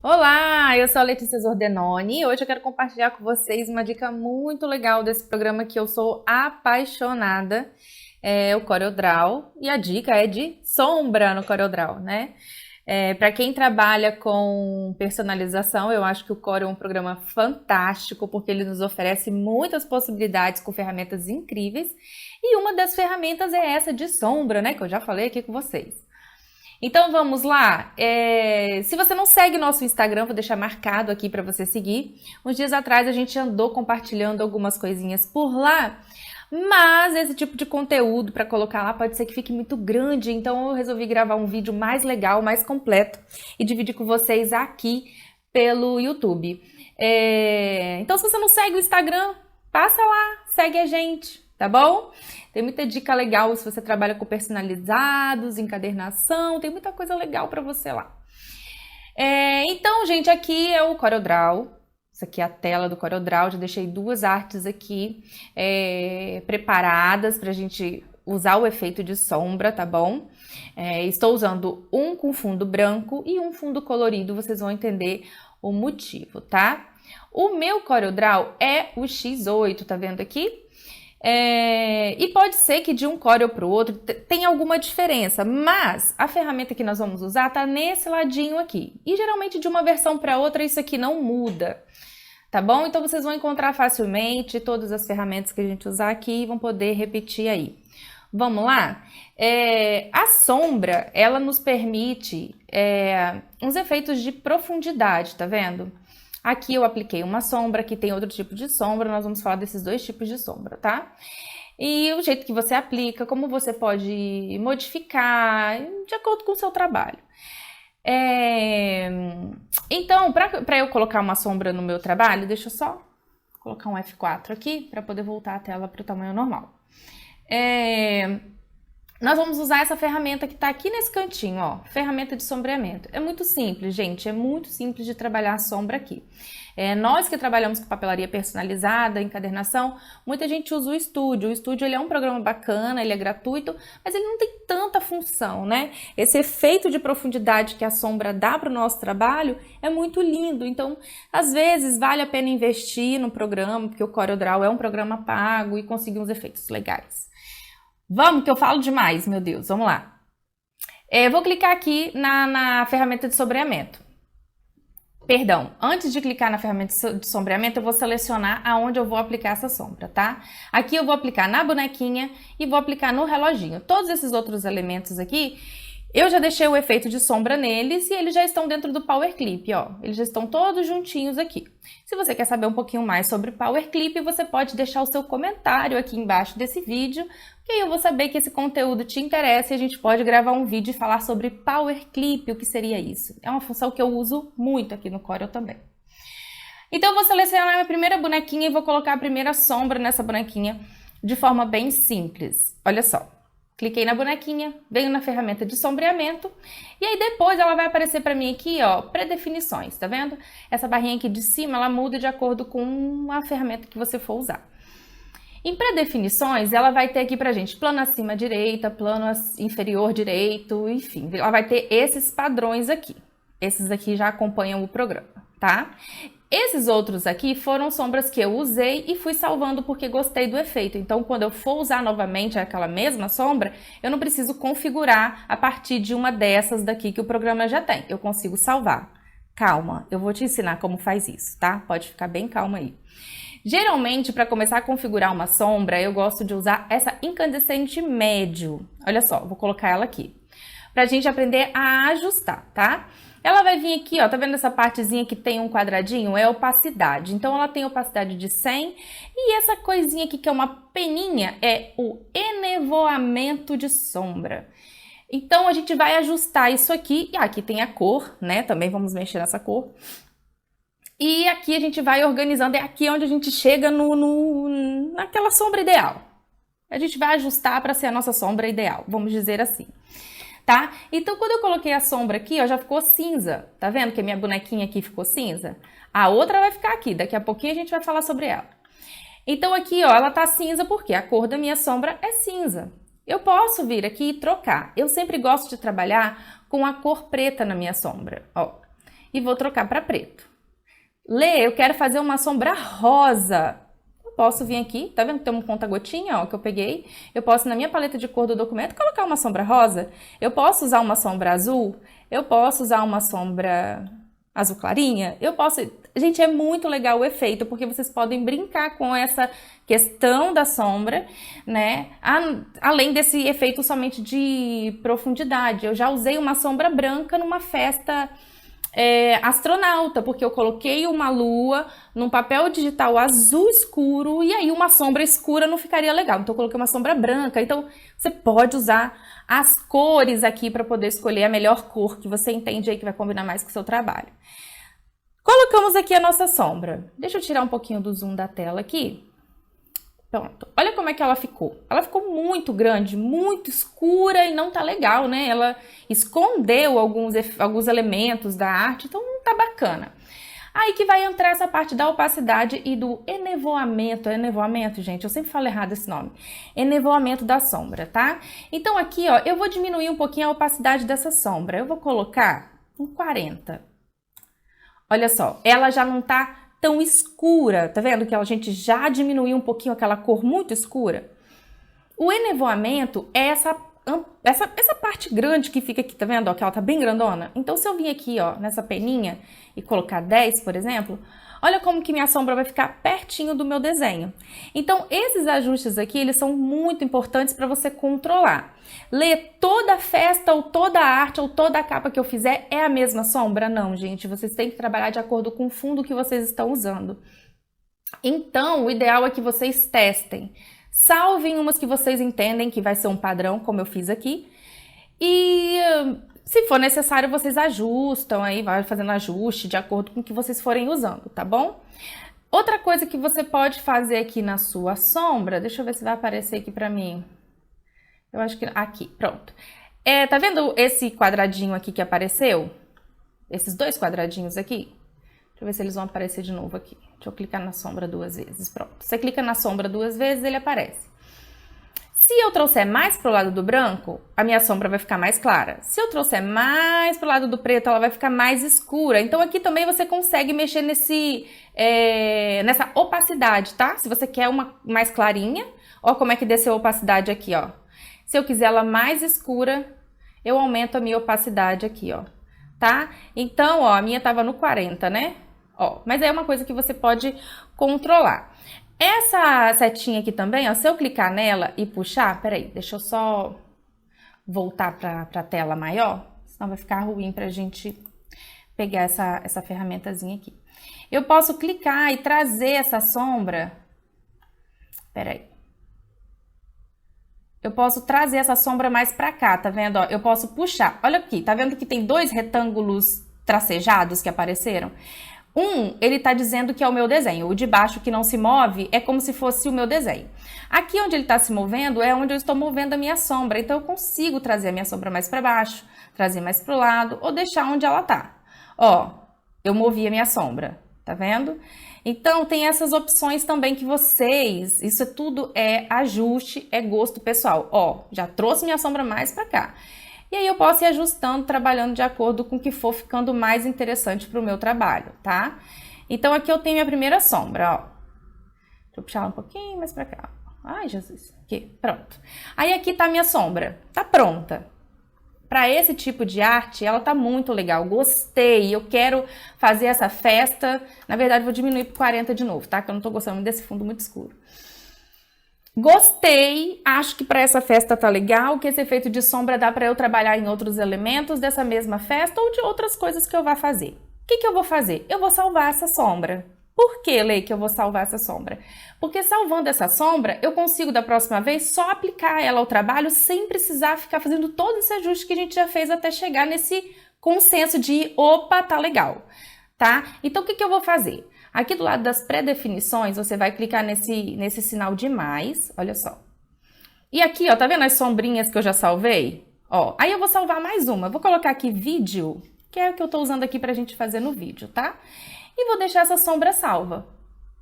Olá, eu sou a Letícia Zordenoni e hoje eu quero compartilhar com vocês uma dica muito legal desse programa que eu sou apaixonada, é o CorelDRAW, e a dica é de sombra no CorelDRAW, né? Para quem trabalha com personalização, eu acho que o Corel é um programa fantástico porque ele nos oferece muitas possibilidades com ferramentas incríveis e uma das ferramentas é essa de sombra, né? Que eu já falei aqui com vocês. Então vamos lá. Se você não segue nosso Instagram, vou deixar marcado aqui para você seguir. Uns dias atrás a gente andou compartilhando algumas coisinhas por lá, mas esse tipo de conteúdo para colocar lá pode ser que fique muito grande, então eu resolvi gravar um vídeo mais legal, mais completo e dividir com vocês aqui pelo YouTube. Então se você não segue o Instagram, passa lá, segue a gente, tá bom? Tem muita dica legal se você trabalha com personalizados, encadernação, tem muita coisa legal para você lá. Então, gente, aqui é o CorelDRAW. Isso aqui é a tela do CorelDRAW. Já deixei duas artes aqui preparadas para a gente usar o efeito de sombra, tá bom? Estou usando um com fundo branco e um fundo colorido, vocês vão entender o motivo, tá? O meu CorelDRAW é o X8, tá vendo aqui? E pode ser que de um Corel para o outro tenha alguma diferença, mas a ferramenta que nós vamos usar está nesse ladinho aqui. E geralmente de uma versão para outra isso aqui não muda, tá bom? Então vocês vão encontrar facilmente todas as ferramentas que a gente usar aqui e vão poder repetir aí. Vamos lá? A sombra, ela nos permite uns efeitos de profundidade, tá vendo? Aqui eu apliquei uma sombra, aqui tem outro tipo de sombra, nós vamos falar desses dois tipos de sombra, tá? E o jeito que você aplica, como você pode modificar de acordo com o seu trabalho. Então, para eu colocar uma sombra no meu trabalho, deixa eu só colocar um F4 aqui para poder voltar a tela para o tamanho normal. Nós vamos usar essa ferramenta que está aqui nesse cantinho, ó, ferramenta de sombreamento. É muito simples, gente, é muito simples de trabalhar a sombra aqui. Nós que trabalhamos com papelaria personalizada, encadernação, muita gente usa o Studio. O Studio ele é um programa bacana, ele é gratuito, mas ele não tem tanta função, né? Esse efeito de profundidade que a sombra dá para o nosso trabalho é muito lindo. Então, às vezes, vale a pena investir no programa, porque o CorelDRAW é um programa pago e conseguir uns efeitos legais. Vamos, que eu falo demais, meu Deus, vamos lá. Vou clicar aqui na ferramenta de sombreamento. Perdão, antes de clicar na ferramenta de sombreamento, eu vou selecionar aonde eu vou aplicar essa sombra, tá? Aqui eu vou aplicar na bonequinha e vou aplicar no reloginho. Todos esses outros elementos aqui, eu já deixei o efeito de sombra neles e eles já estão dentro do Power Clip, ó. Eles já estão todos juntinhos aqui. Se você quer saber um pouquinho mais sobre Power Clip, você pode deixar o seu comentário aqui embaixo desse vídeo, que aí eu vou saber que esse conteúdo te interessa e a gente pode gravar um vídeo e falar sobre Power Clip, o que seria isso. É uma função que eu uso muito aqui no Corel também. Então eu vou selecionar a minha primeira bonequinha e vou colocar a primeira sombra nessa bonequinha de forma bem simples. Olha só. Cliquei na bonequinha, venho na ferramenta de sombreamento e aí depois ela vai aparecer para mim aqui, ó, pré-definições, tá vendo? Essa barrinha aqui de cima, ela muda de acordo com a ferramenta que você for usar. Em pré-definições, ela vai ter aqui pra gente plano acima direita, plano inferior direito, enfim, ela vai ter esses padrões aqui. Esses aqui já acompanham o programa, tá? Esses outros aqui foram sombras que eu usei e fui salvando porque gostei do efeito. Então, quando eu for usar novamente aquela mesma sombra, eu não preciso configurar a partir de uma dessas daqui que o programa já tem. Eu consigo salvar. Calma, eu vou te ensinar como faz isso, tá? Pode ficar bem calma aí. Geralmente, para começar a configurar uma sombra, eu gosto de usar essa incandescente médio. Olha só, vou colocar ela aqui. Pra gente aprender a ajustar, tá? Ela vai vir aqui, ó, tá vendo essa partezinha que tem um quadradinho? É opacidade. Então, ela tem opacidade de 100. E essa coisinha aqui, que é uma peninha, é o enevoamento de sombra. Então, a gente vai ajustar isso aqui. E aqui tem a cor, né? Também vamos mexer nessa cor. E aqui a gente vai organizando. É aqui onde a gente chega naquela sombra ideal. A gente vai ajustar para ser a nossa sombra ideal, vamos dizer assim. Tá? Então, quando eu coloquei a sombra aqui, ó, já ficou cinza. Tá vendo que a minha bonequinha aqui ficou cinza? A outra vai ficar aqui, daqui a pouquinho a gente vai falar sobre ela. Então, aqui, ó, ela tá cinza porque a cor da minha sombra é cinza. Eu posso vir aqui e trocar. Eu sempre gosto de trabalhar com a cor preta na minha sombra, ó. e vou trocar para preto. Lê, eu quero fazer uma sombra rosa. Eu posso vir aqui, tá vendo que tem um conta-gotinha, ó, que eu peguei? Eu posso, na minha paleta de cor do documento, colocar uma sombra rosa. Eu posso usar uma sombra azul. Eu posso usar uma sombra azul clarinha. Eu posso... Gente, é muito legal o efeito, porque vocês podem brincar com essa questão da sombra, né? Além desse efeito somente de profundidade. Eu já usei uma sombra branca numa festa astronauta, porque eu coloquei uma lua num papel digital azul escuro e aí uma sombra escura não ficaria legal. Então eu coloquei uma sombra branca. Então você pode usar as cores aqui para poder escolher a melhor cor que você entende aí que vai combinar mais com o seu trabalho. Colocamos aqui a nossa sombra. Deixa eu tirar um pouquinho do zoom da tela aqui. Pronto. Olha como é que ela ficou. Ela ficou muito grande, muito escura e não tá legal, né? Ela escondeu alguns elementos da arte, então não tá bacana. Aí que vai entrar essa parte da opacidade e do enevoamento. Enevoamento, gente, eu sempre falo errado esse nome. Enevoamento da sombra, tá? Então aqui, ó, eu vou diminuir um pouquinho a opacidade dessa sombra. Eu vou colocar um 40. Olha só, ela já não tá tão escura, tá vendo que a gente já diminuiu um pouquinho aquela cor muito escura? O enevoamento é essa parte grande que fica aqui, tá vendo? Ó, que ela tá bem grandona. Então, se eu vir aqui, ó, nessa peninha e colocar 10, por exemplo, olha como que minha sombra vai ficar pertinho do meu desenho. Então, esses ajustes aqui, eles são muito importantes para você controlar. Ler toda a festa ou toda a arte ou toda a capa que eu fizer é a mesma sombra? Não, gente. Vocês têm que trabalhar de acordo com o fundo que vocês estão usando. Então, o ideal é que vocês testem. Salvem umas que vocês entendem que vai ser um padrão, como eu fiz aqui. E se for necessário, vocês ajustam aí, vai fazendo ajuste de acordo com o que vocês forem usando, tá bom? Outra coisa que você pode fazer aqui na sua sombra, deixa eu ver se vai aparecer aqui pra mim. Eu acho que aqui, pronto. Tá vendo esse quadradinho aqui que apareceu? Esses dois quadradinhos aqui? Deixa eu ver se eles vão aparecer de novo aqui. Deixa eu clicar na sombra 2 vezes, pronto. Você clica na sombra 2 vezes, ele aparece. Se eu trouxer mais pro lado do branco, a minha sombra vai ficar mais clara. Se eu trouxer mais pro lado do preto, ela vai ficar mais escura. Então aqui também você consegue mexer nessa opacidade, tá? Se você quer uma mais clarinha, ó como é que desceu a opacidade aqui, ó. Se eu quiser ela mais escura, eu aumento a minha opacidade aqui, ó, tá? Então, ó, a minha tava no 40, né? Ó, mas é uma coisa que você pode controlar. Essa setinha aqui também, ó, se eu clicar nela e puxar, peraí, deixa eu só voltar pra tela maior, senão vai ficar ruim pra gente pegar essa ferramentazinha aqui. Eu posso clicar e trazer essa sombra, peraí. Eu posso trazer essa sombra mais pra cá, tá vendo? Ó, eu posso puxar. Olha aqui, tá vendo que tem dois retângulos tracejados que apareceram? Ele tá dizendo que é o meu desenho. O de baixo que não se move é como se fosse o meu desenho. Aqui onde ele tá se movendo é onde eu estou movendo a minha sombra. Então eu consigo trazer a minha sombra mais pra baixo, trazer mais pro lado ou deixar onde ela tá. Ó, eu movi a minha sombra, tá vendo? Então, tem essas opções também que vocês, isso tudo é ajuste, é gosto pessoal. Ó, já trouxe minha sombra mais pra cá. E aí eu posso ir ajustando, trabalhando de acordo com o que for ficando mais interessante pro meu trabalho, tá? Então, aqui eu tenho minha primeira sombra, ó. Deixa eu puxar ela um pouquinho mais pra cá. Ai, Jesus. Aqui, pronto. Aí aqui tá a minha sombra, tá pronta. Para esse tipo de arte, ela tá muito legal, gostei, eu quero fazer essa festa, na verdade vou diminuir para 40 de novo, tá? Que eu não tô gostando muito desse fundo muito escuro. Gostei, acho que para essa festa tá legal, que esse efeito de sombra dá para eu trabalhar em outros elementos dessa mesma festa ou de outras coisas que eu vá fazer. O que eu vou fazer? Eu vou salvar essa sombra. Por que, Lei, que eu vou salvar essa sombra? Porque salvando essa sombra, eu consigo da próxima vez só aplicar ela ao trabalho sem precisar ficar fazendo todo esse ajuste que a gente já fez até chegar nesse consenso de opa, tá legal, tá? Então, o que eu vou fazer? Aqui do lado das pré-definições, você vai clicar nesse sinal de mais, olha só. E aqui, ó, tá vendo as sombrinhas que eu já salvei? Ó, aí eu vou salvar mais uma. Eu vou colocar aqui vídeo, que é o que eu tô usando aqui pra gente fazer no vídeo, tá? E vou deixar essa sombra salva.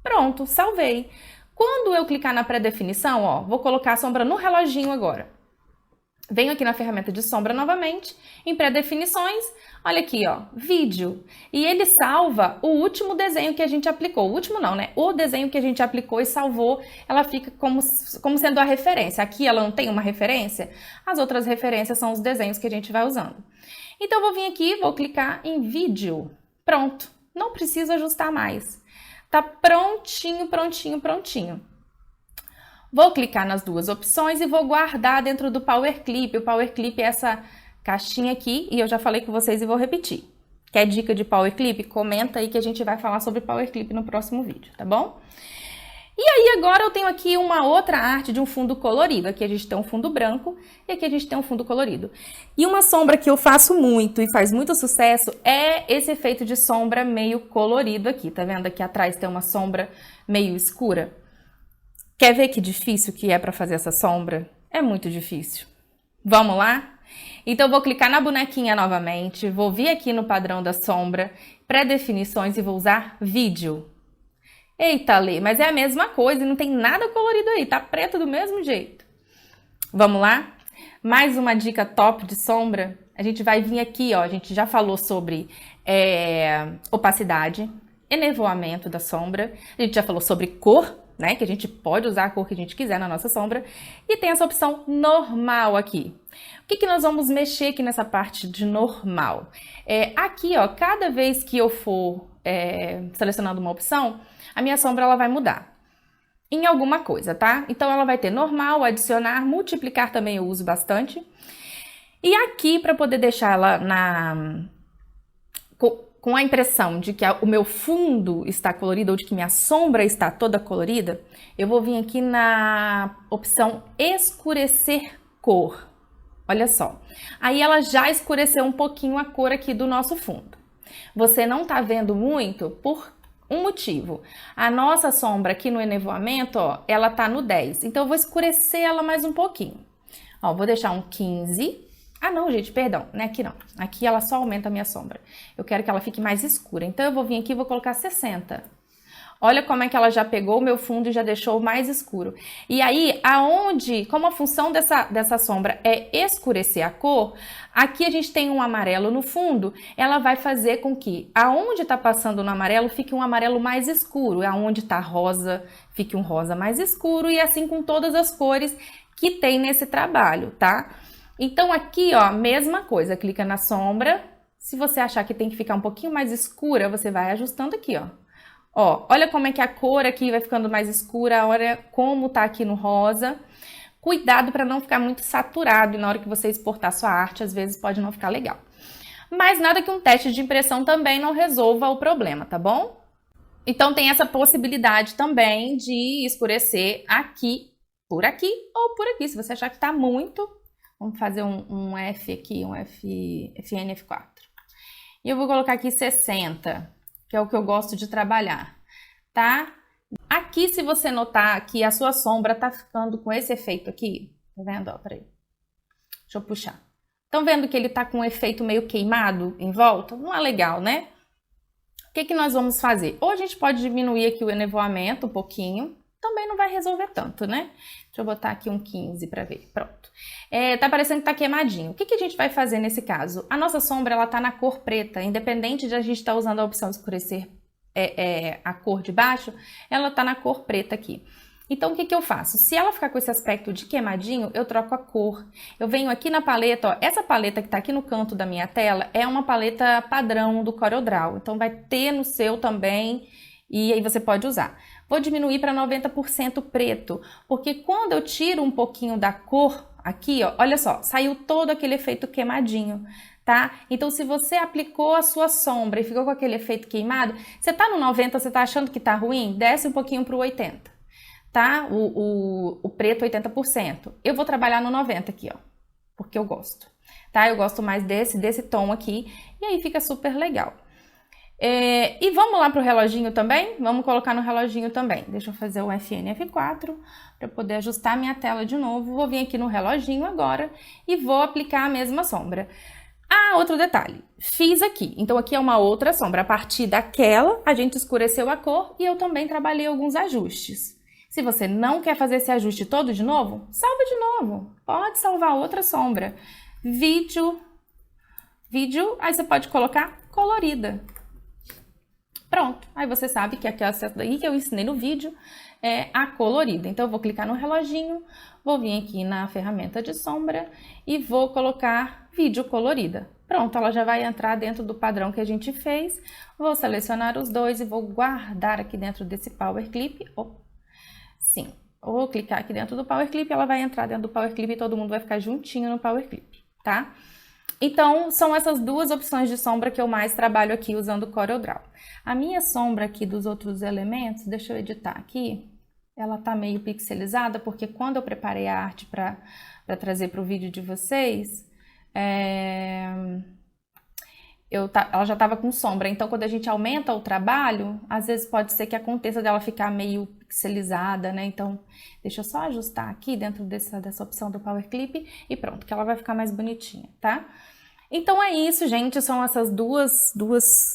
Pronto, salvei. Quando eu clicar na pré-definição, ó, vou colocar a sombra no reloginho agora. Venho aqui na ferramenta de sombra novamente, em pré-definições, olha aqui, ó, vídeo. E ele salva o último desenho que a gente aplicou. O último não, né? O desenho que a gente aplicou e salvou, ela fica como sendo a referência. Aqui ela não tem uma referência, as outras referências são os desenhos que a gente vai usando. Então, eu vou vir aqui, vou clicar em vídeo. Pronto, não preciso ajustar mais. Tá prontinho, prontinho, prontinho. Vou clicar nas duas opções e vou guardar dentro do Power Clip. O Power Clip é essa caixinha aqui e eu já falei com vocês e vou repetir. Quer dica de Power Clip? Comenta aí que a gente vai falar sobre Power Clip no próximo vídeo, tá bom? E aí agora eu tenho aqui uma outra arte de um fundo colorido. Aqui a gente tem um fundo branco e aqui a gente tem um fundo colorido. E uma sombra que eu faço muito e faz muito sucesso é esse efeito de sombra meio colorido aqui. Tá vendo? Aqui atrás tem uma sombra meio escura. Quer ver que difícil que é para fazer essa sombra? É muito difícil. Vamos lá? Então, eu vou clicar na bonequinha novamente, vou vir aqui no padrão da sombra, pré-definições e vou usar vídeo. Eita, Lê, mas é a mesma coisa e não tem nada colorido aí, tá preto do mesmo jeito. Vamos lá? Mais uma dica top de sombra. A gente vai vir aqui, ó, a gente já falou sobre opacidade, enevoamento da sombra, a gente já falou sobre cor, né, que a gente pode usar a cor que a gente quiser na nossa sombra, e tem essa opção normal aqui. O que nós vamos mexer aqui nessa parte de normal? Aqui, ó, cada vez que eu for selecionando uma opção, a minha sombra ela vai mudar em alguma coisa, tá? Então, ela vai ter normal, adicionar, multiplicar também eu uso bastante. E aqui, para poder deixar ela com a impressão de que o meu fundo está colorido ou de que minha sombra está toda colorida, eu vou vir aqui na opção escurecer cor. Olha só. Aí ela já escureceu um pouquinho a cor aqui do nosso fundo. Você não tá vendo muito por um motivo. A nossa sombra aqui no enevoamento, ó, ela tá no 10. Então eu vou escurecer ela mais um pouquinho. Ó, vou deixar um 15. Ah, não, gente, perdão, não é aqui não. Aqui ela só aumenta a minha sombra. Eu quero que ela fique mais escura. Então, eu vou vir aqui e vou colocar 60. Olha como é que ela já pegou o meu fundo e já deixou mais escuro. E aí, como a função dessa sombra é escurecer a cor, aqui a gente tem um amarelo no fundo, ela vai fazer com que aonde tá passando no amarelo, fique um amarelo mais escuro. Aonde tá rosa, fique um rosa mais escuro. E assim com todas as cores que tem nesse trabalho, tá? Então, aqui, ó, mesma coisa, clica na sombra. Se você achar que tem que ficar um pouquinho mais escura, você vai ajustando aqui, ó. Ó, olha como é que a cor aqui vai ficando mais escura, olha como tá aqui no rosa. Cuidado para não ficar muito saturado e na hora que você exportar sua arte, às vezes pode não ficar legal. Mas nada que um teste de impressão também não resolva o problema, tá bom? Então, tem essa possibilidade também de escurecer aqui ou por aqui, se você achar que tá muito. Vamos fazer um F aqui, um FN F4. E eu vou colocar aqui 60, que é o que eu gosto de trabalhar, tá? Aqui, se você notar que a sua sombra tá ficando com esse efeito aqui, tá vendo? Ó, peraí. Deixa eu puxar. Estão vendo que ele tá com um efeito meio queimado em volta? Não é legal, né? O que nós vamos fazer? Ou a gente pode diminuir aqui o enevoamento um pouquinho, também não vai resolver tanto, né? Deixa eu botar aqui um 15 para ver. Pronto. Tá parecendo que tá queimadinho. O que a gente vai fazer nesse caso? A nossa sombra, ela tá na cor preta. Independente de a gente estar usando a opção escurecer a cor de baixo, ela tá na cor preta aqui. Então, o que eu faço? Se ela ficar com esse aspecto de queimadinho, eu troco a cor. Eu venho aqui na paleta, ó. Essa paleta que tá aqui no canto da minha tela é uma paleta padrão do CorelDRAW. Então, vai ter no seu também e aí você pode usar. Vou diminuir para 90% preto, porque quando eu tiro um pouquinho da cor aqui, ó, olha só, saiu todo aquele efeito queimadinho, tá? Então, se você aplicou a sua sombra e ficou com aquele efeito queimado, você tá no 90, você tá achando que tá ruim? Desce um pouquinho pro 80, tá? O preto 80%. Eu vou trabalhar no 90 aqui, ó, porque eu gosto, tá? Eu gosto mais desse tom aqui, e aí fica super legal. E vamos lá para o reloginho também? Vamos colocar no reloginho também. Deixa eu fazer o FN F4 para poder ajustar minha tela de novo. Vou vir aqui no reloginho agora e vou aplicar a mesma sombra. Ah, outro detalhe. Fiz aqui. Então, aqui é uma outra sombra. A partir daquela, a gente escureceu a cor e eu também trabalhei alguns ajustes. Se você não quer fazer esse ajuste todo de novo, salva de novo. Pode salvar outra sombra. Vídeo, aí você pode colocar colorida. Pronto, aí você sabe que aquela daí que eu ensinei no vídeo é a colorida. Então eu vou clicar no reloginho, vou vir aqui na ferramenta de sombra e vou colocar vídeo colorida. Pronto, ela já vai entrar dentro do padrão que a gente fez. Vou selecionar os dois e vou guardar aqui dentro desse Power Clip. Sim, vou clicar aqui dentro do Power Clip, ela vai entrar dentro do Power Clip e todo mundo vai ficar juntinho no Power Clip, tá? Então, são essas duas opções de sombra que eu mais trabalho aqui usando o CorelDRAW. A minha sombra aqui dos outros elementos, deixa eu editar aqui, ela tá meio pixelizada, porque quando eu preparei a arte para trazer para o vídeo de vocês, ela já estava com sombra, então quando a gente aumenta o trabalho, às vezes pode ser que aconteça dela ficar meio pixelizada, né? Então, deixa eu só ajustar aqui dentro dessa opção do Power Clip e pronto, que ela vai ficar mais bonitinha, tá? Então é isso, gente, são essas duas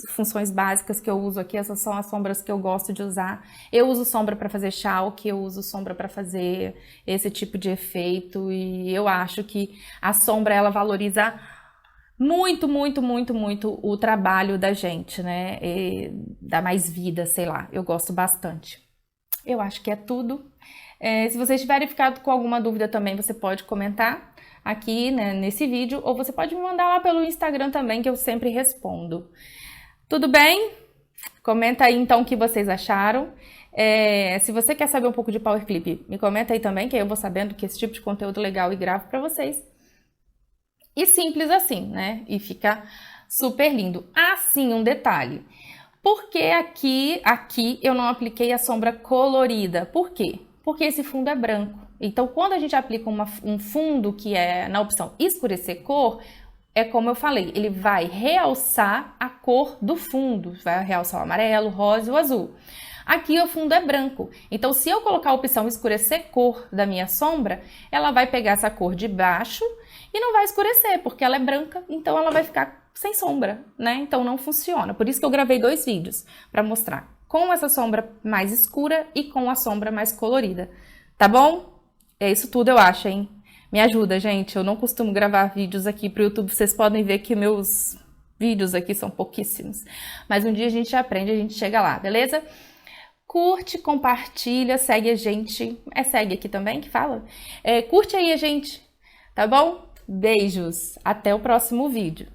funções básicas que eu uso aqui, essas são as sombras que eu gosto de usar. Eu uso sombra para fazer chalk, eu uso sombra para fazer esse tipo de efeito e eu acho que a sombra, ela valoriza muito, muito, muito, muito o trabalho da gente, né? E dá mais vida, sei lá, eu gosto bastante. Eu acho que é tudo. Se vocês tiverem ficado com alguma dúvida também, você pode comentar aqui, né, nesse vídeo, ou você pode me mandar lá pelo Instagram também, que eu sempre respondo. Tudo bem? Comenta aí então o que vocês acharam. Se você quer saber um pouco de Power Clip, me comenta aí também, que aí eu vou sabendo que esse tipo de conteúdo legal e gravo para vocês. E simples assim, né? E fica super lindo. Ah, sim, um detalhe. Por que aqui eu não apliquei a sombra colorida? Por quê? Porque esse fundo é branco. Então, quando a gente aplica um fundo que é na opção escurecer cor, é como eu falei, ele vai realçar a cor do fundo. Vai realçar o amarelo, o rosa e o azul. Aqui o fundo é branco, então se eu colocar a opção escurecer cor da minha sombra, ela vai pegar essa cor de baixo e não vai escurecer, porque ela é branca, então ela vai ficar sem sombra, né? Então não funciona. Por isso que eu gravei 2 vídeos, para mostrar com essa sombra mais escura e com a sombra mais colorida, tá bom? É isso tudo, eu acho, hein? Me ajuda, gente, eu não costumo gravar vídeos aqui pro YouTube, vocês podem ver que meus vídeos aqui são pouquíssimos, mas um dia a gente aprende, a gente chega lá, beleza? Curte, compartilha, segue a gente. Segue aqui também que fala? Curte aí a gente, tá bom? Beijos, até o próximo vídeo.